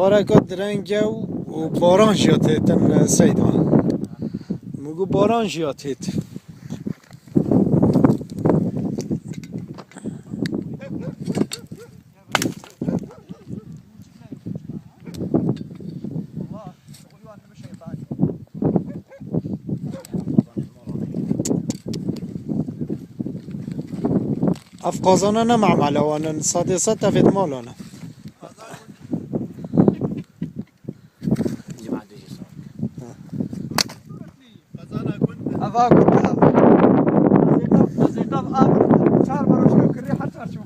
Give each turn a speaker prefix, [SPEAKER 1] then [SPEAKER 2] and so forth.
[SPEAKER 1] خارکات درنگه و باران جاته تن سیدان مگو باران جاته اف قازانا نمعمله وانا صادي صد في مالنا
[SPEAKER 2] أفا كنت زيقاف شهر برا كري حتى شو